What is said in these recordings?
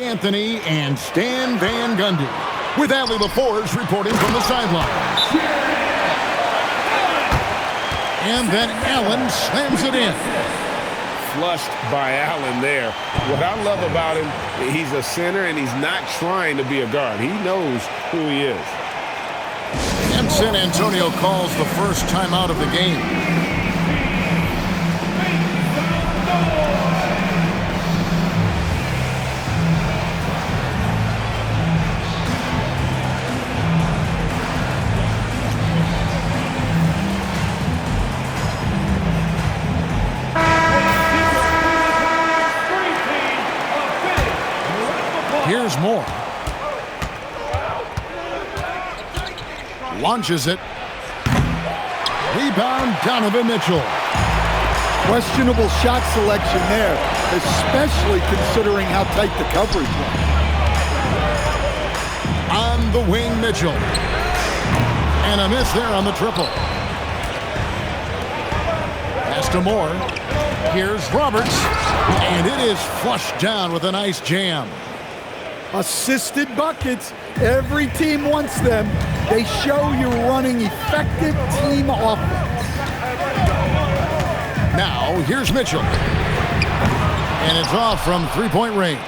Anthony and Stan Van Gundy, with Allie LaForge reporting from the sideline. And then Allen slams it in. Flushed by Allen there. What I love about him, he's a center and he's not trying to be a guard. He knows who he is. And San Antonio calls the first timeout of the game. Here's Moore. Launches it. Rebound, Donovan Mitchell. Questionable shot selection there, especially considering how tight the coverage was. On the wing, Mitchell. And a miss there on the triple. Pass to Moore. Here's Roberts. And it is flushed down with a nice jam. Assisted buckets. Every team wants them. They show you're running effective team offense. Now, here's Mitchell. And it's off from three-point range.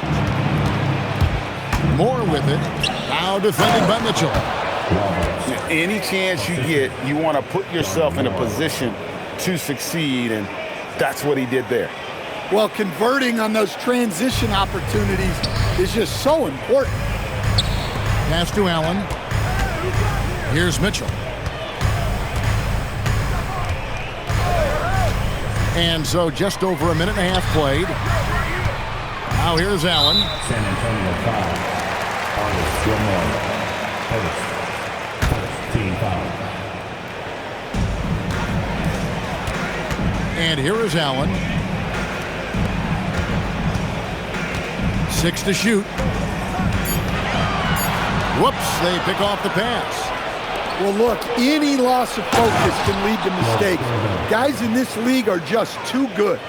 Moore with it. Now defended by Mitchell. Any chance you get, you want to put yourself in a position to succeed, and that's what he did there. Well, converting on those transition opportunities is just so important. Pass to Allen. Here's Mitchell. And so just over a minute and a half played. Now here's Allen. San Antonio foul. Artist Gilmore. First team foul. And here is Allen. 6 to shoot. Whoops, they pick off the pass. Well, look, any loss of focus can lead to mistakes. Guys in this league are just too good.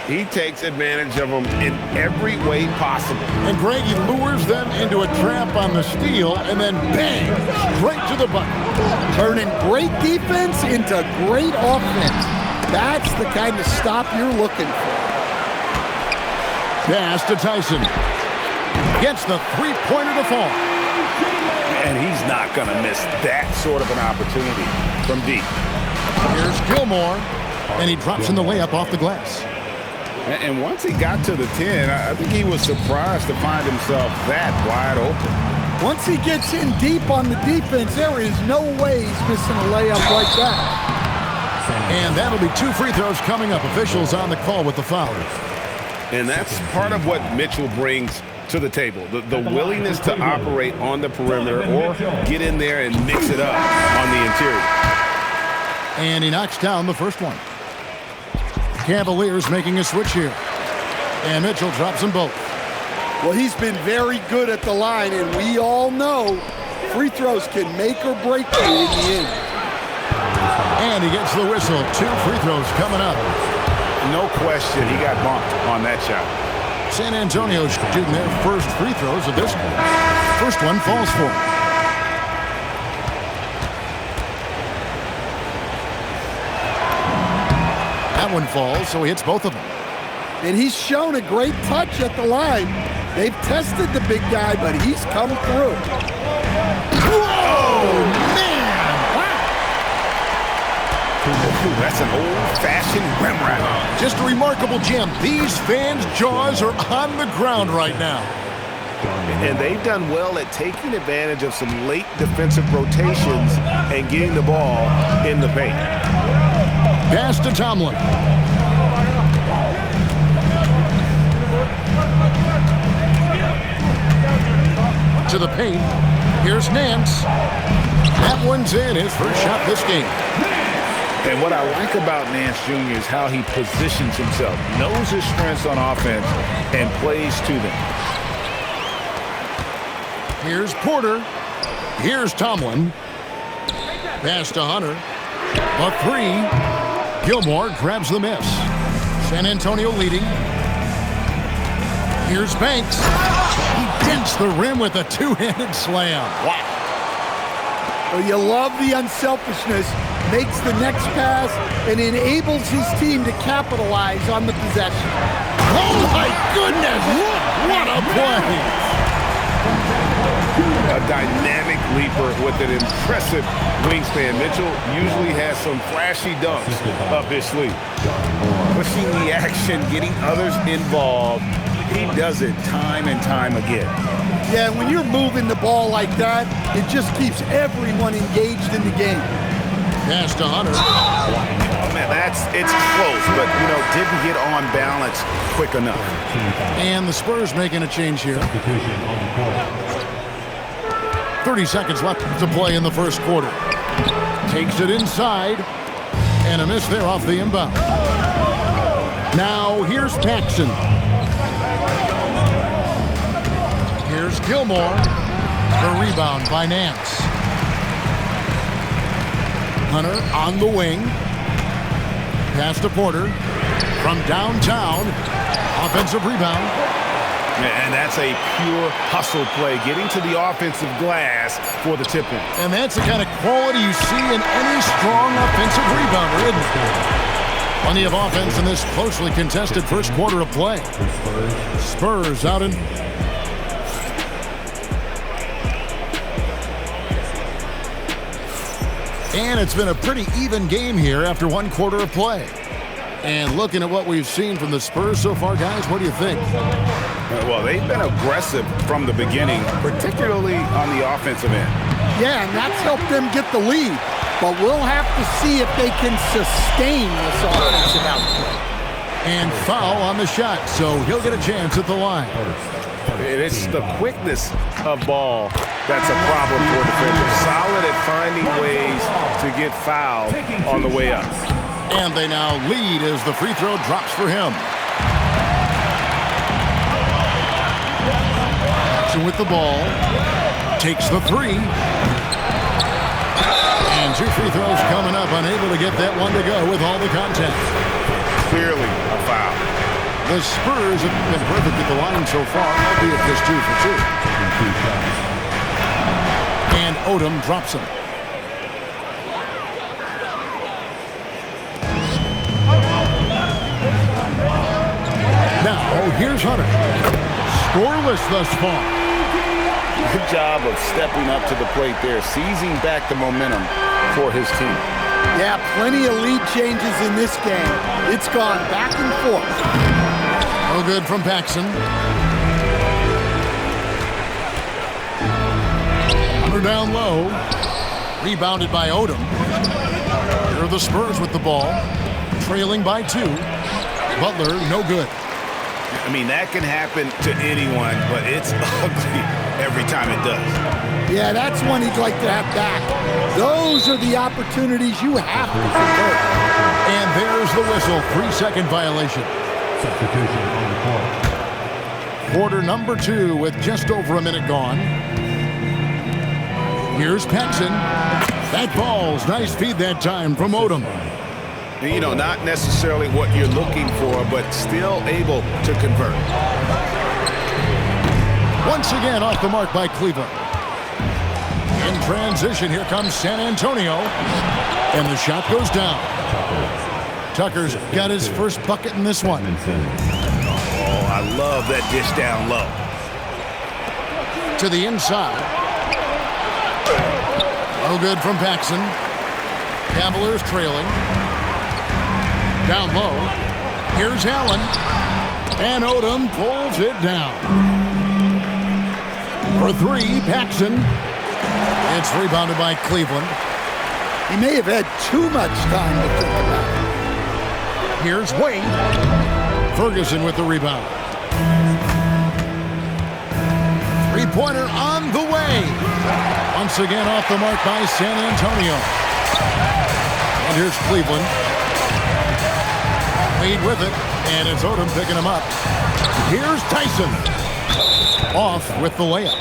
He takes advantage of them in every way possible. And Greg, he lures them into a trap on the steal, and then bang, straight to the bucket. Turning great defense into great offense. That's the kind of stop you're looking for. Pass to Tyson. Gets the three-pointer to fall. And he's not going to miss that sort of an opportunity from deep. Here's Gilmore. And he drops in the layup off the glass. And once he got to the 10, I think he was surprised to find himself that wide open. Once he gets in deep on the defense, there is no way he's missing a layup like that. And that'll be 2 free throws coming up. Officials on the call with the fouls. And that's part of what Mitchell brings to the table, the willingness to operate on the perimeter or get in there and mix it up on the interior. And he knocks down the first one. Cavaliers making a switch here. And Mitchell drops them both. Well, he's been very good at the line, and we all know free throws can make or break you in the end. And he gets the whistle. 2 free throws coming up. No question he got bumped on that shot. San Antonio shooting their first free throws of this one. First one falls for him. That one falls, so he hits both of them. And he's shown a great touch at the line. They've tested the big guy, but he's come through. Whoa, man! That's an old-fashioned rim wrap. Just a remarkable jam. These fans' jaws are on the ground right now. And they've done well at taking advantage of some late defensive rotations and getting the ball in the paint. Pass to Tomlin. To the paint. Here's Nance. That one's in. His first shot this game. And what I like about Nance Jr. is how he positions himself, knows his strengths on offense, and plays to them. Here's Porter. Here's Tomlin. Pass to Hunter. A 3. Gilmore grabs the miss. San Antonio leading. Here's Banks. He dents the rim with a two-handed slam. Wow. Well, you love the unselfishness, makes the next pass, and enables his team to capitalize on the possession. Oh, my goodness! What a play! A dynamic leaper with an impressive wingspan. Mitchell usually has some flashy dunks up his sleeve. Pushing the action, getting others involved. He does it time and time again. Yeah, when you're moving the ball like that, it just keeps everyone engaged in the game. Pass to Hunter. Oh, man, it's close, but, didn't get on balance quick enough. And the Spurs making a change here. 30 seconds left to play in the first quarter. Takes it inside. And a miss there off the inbound. Now here's Paxson. Here's Gilmore. The rebound by Nance. Hunter on the wing. Pass to Porter. From downtown. Offensive rebound. And that's a pure hustle play, getting to the offensive glass for the tip-in. And that's the kind of quality you see in any strong offensive rebounder, isn't it? Plenty of offense in this closely contested first quarter of play. Spurs out in... And it's been a pretty even game here after one quarter of play. And looking at what we've seen from the Spurs so far, guys, what do you think? Well, they've been aggressive from the beginning, particularly on the offensive end. Yeah, and that's helped them get the lead. But we'll have to see if they can sustain this offensive output. And foul on the shot, so he'll get a chance at the line. It's the quickness of ball that's a problem for defenders. Solid at finding ways to get fouled on the way up. And they now lead as the free throw drops for him. Action with the ball. Takes the three. And two free throws coming up. Unable to get that one to go with all the contact. Clearly a foul. The Spurs have been perfect at the line so far, albeit just 2 for 2. And Odom drops him. Now, here's Hunter. Scoreless thus far. Good job of stepping up to the plate there, seizing back the momentum for his team. Yeah, plenty of lead changes in this game. It's gone back and forth. No good from Paxson. Hunter down low. Rebounded by Odom. Here are the Spurs with the ball. Trailing by 2. Butler, no good. I mean, that can happen to anyone, but it's ugly every time it does. Yeah, that's one he'd like to have back. Those are the opportunities you have to convert. And there's the whistle. 3-second violation. Substitution on the court. Quarter number 2 with just over a minute gone. Here's Paxson. That ball's nice feed that time from Odom. Not necessarily what you're looking for, but still able to convert. Once again off the mark by Cleveland. In transition, here comes San Antonio. And the shot goes down. Tucker's got his first bucket in this one. Oh, I love that dish down low. To the inside. No good from Paxson. Cavaliers trailing. Down low. Here's Allen. And Odom pulls it down. For 3, Paxson. It's rebounded by Cleveland. He may have had too much time to think about it. Here's Wade. Ferguson with the rebound. Three-pointer on the way. Once again off the mark by San Antonio. And here's Cleveland. Lead with it, and it's Odom picking him up. Here's Tyson. Off with the layup.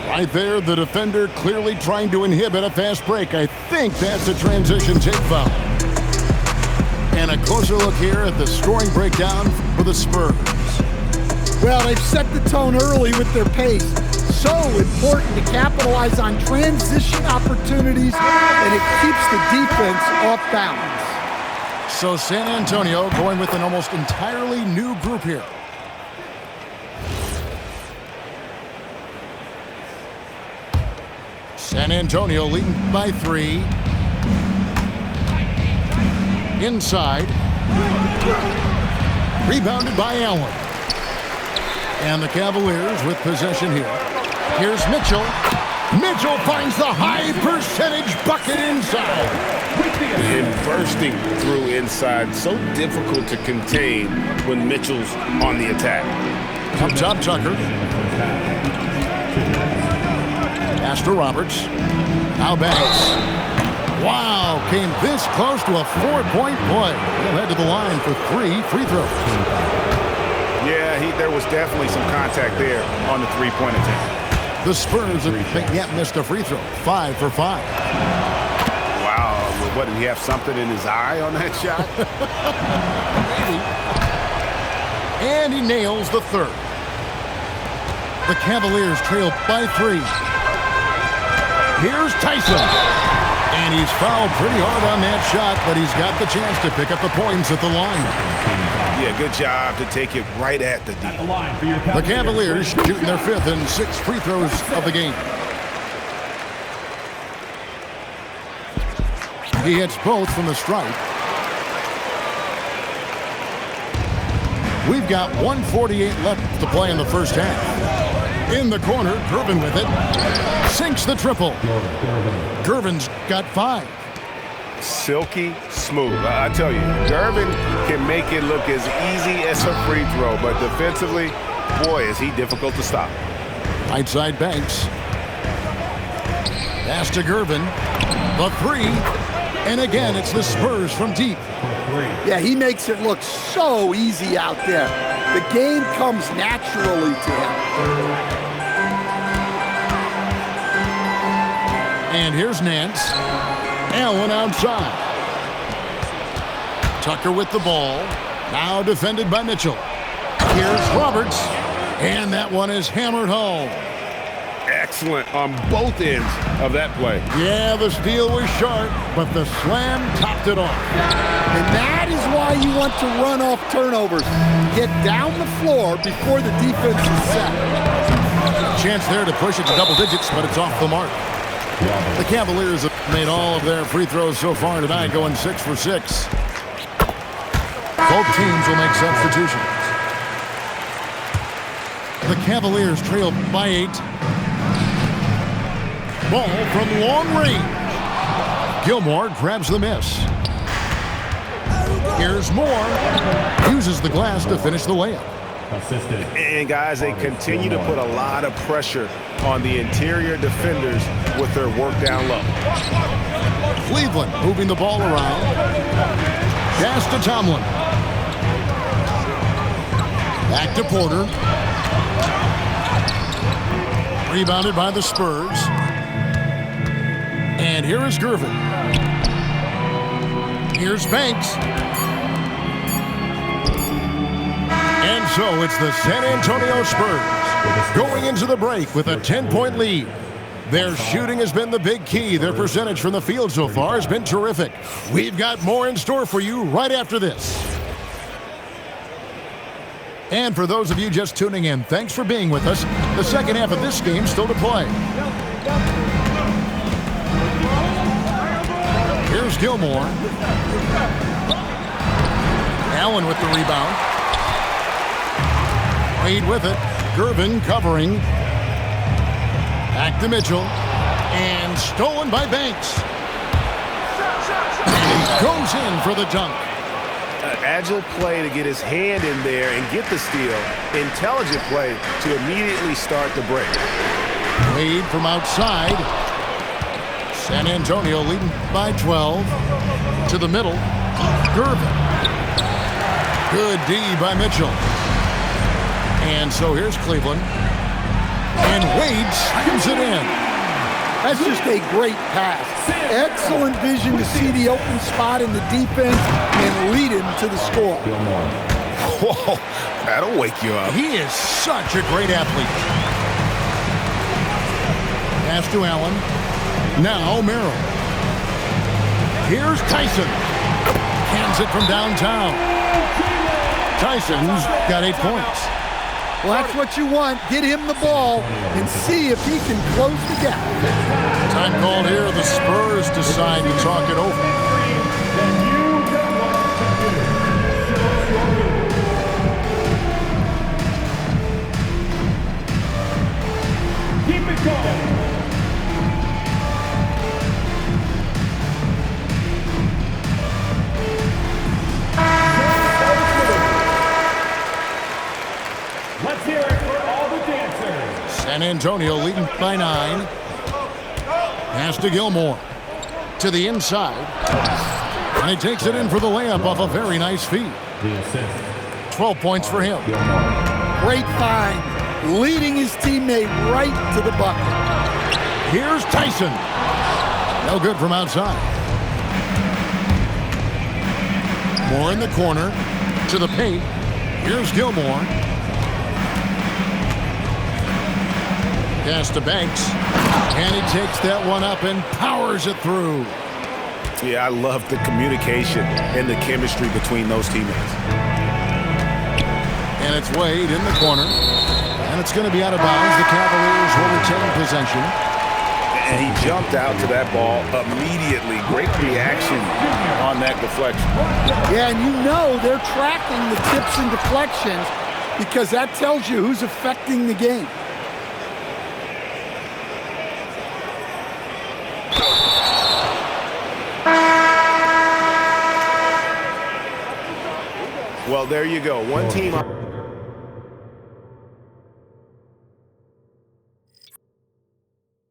Right there, the defender clearly trying to inhibit a fast break. I think that's a transition take foul. And a closer look here at the scoring breakdown for the Spurs. Well, they've set the tone early with their pace. So important to capitalize on transition opportunities, and it keeps the defense off balance. So San Antonio going with an almost entirely new group here. San Antonio leading by 3. Inside. Rebounded by Allen. And the Cavaliers with possession here. Here's Mitchell. Mitchell finds the high percentage bucket inside. And bursting through inside. So difficult to contain when Mitchell's on the attack. Up top, Tucker. Pass to Roberts. Now Banks. Wow, came this close to a 4-point play. He'll head to the line for 3 free throws. Yeah, there was definitely some contact there on the three-point attempt. The Spurs have yet missed a free throw. 5 for 5. Wow, what, did he have something in his eye on that shot? And he nails the third. The Cavaliers trail by 3. Here's Tyson. And he's fouled pretty hard on that shot, but he's got the chance to pick up the points at the line. Yeah, good job to take it right at the D. The Cavaliers shooting their 5th and 6th free throws of the game. He hits both from the stripe. We've got 1:48 left to play in the first half. In the corner, Gervin with it. Sinks the triple. Gervin's got 5. Silky smooth. I tell you, Gervin can make it look as easy as a free throw, but defensively, boy, is he difficult to stop. Right side Banks. Pass to Gervin. The 3. And again, it's the Spurs from deep. Yeah, he makes it look so easy out there. The game comes naturally to him. And here's Nance. Allen outside. Tucker with the ball. Now defended by Mitchell. Here's Roberts. And that one is hammered home. Excellent on both ends of that play. Yeah, the steal was sharp, but the slam topped it off. And that is why you want to run off turnovers. Get down the floor before the defense is set. Chance there to push it to double digits, but it's off the mark. The Cavaliers have made all of their free throws so far tonight, going 6 for 6. Both teams will make substitutions. The Cavaliers trail by 8. Ball from long range. Gilmore grabs the miss. Here's Moore. Uses the glass to finish the layup. And guys, they continue to put a lot of pressure on the interior defenders with their work down low. Cleveland moving the ball around. Pass to Tomlin. Back to Porter. Rebounded by the Spurs. And here is Gervin. Here's Banks. And so it's the San Antonio Spurs going into the break with a 10-point lead. Their shooting has been the big key. Their percentage from the field so far has been terrific. We've got more in store for you right after this. And for those of you just tuning in, thanks for being with us. The second half of this game still to play. Here's Gilmore. Allen with the rebound. Wade with it. Gervin covering. Back to Mitchell. And stolen by Banks. And he goes in for the dunk. Agile play to get his hand in there and get the steal. Intelligent play to immediately start the break. Wade from outside. San Antonio leading by 12. To the middle. Gervin. Good D by Mitchell. And so here's Cleveland. And Wade slams it in. That's just a great pass. Excellent vision to see the open spot in the defense and lead him to the score. Whoa, that'll wake you up. He is such a great athlete. Pass to Allen. Now Merrill. Here's Tyson. Hands it from downtown. Tyson's got 8 points. Well, that's what you want. Get him the ball and see if he can close the gap. Time called here. The Spurs decide to talk it over. Keep it going. Let's hear it for all the dancers. San Antonio leading by 9. Pass to Gilmore. To the inside. And he takes it in for the layup off a very nice feed. 12 points for him. Great find. Leading his teammate right to the bucket. Here's Tyson. No good from outside. Moore in the corner. To the paint. Here's Gilmore. Pass to Banks. And he takes that one up and powers it through. Yeah, I love the communication and the chemistry between those teammates. And it's Wade in the corner. And it's going to be out of bounds. The Cavaliers will retain possession. And he jumped out to that ball immediately. Great reaction on that deflection. Yeah, and you know they're tracking the tips and deflections because that tells you who's affecting the game. Well, there you go. One team